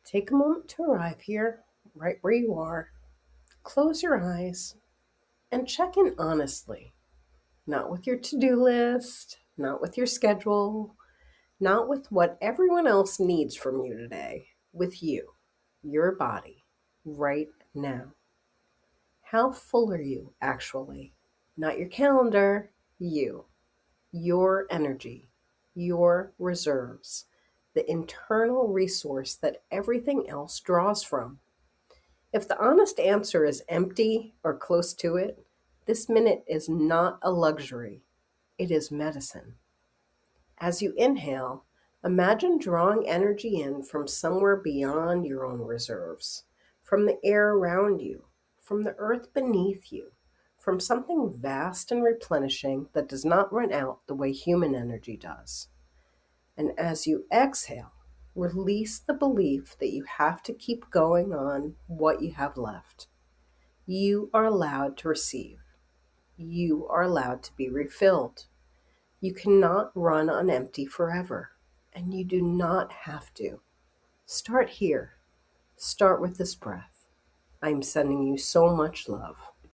Take a moment to arrive here, right where you are. Close your eyes and check in honestly, not with your to do list, not with your schedule, not with what everyone else needs from you today, with you, your body, right now. How full are you, actually? Not your calendar, you, your energy, your reserves, the internal resource that everything else draws from. If the honest answer is empty or close to it, this minute is not a luxury, it is medicine. As you inhale, imagine drawing energy in from somewhere beyond your own reserves, from the air around you, from the earth beneath you, from something vast and replenishing that does not run out the way human energy does. And as you exhale, release the belief that you have to keep going on what you have left. You are allowed to receive. You are allowed to be refilled. You cannot run on empty forever, and you do not have to. Start here. Start with this breath. I'm sending you so much love.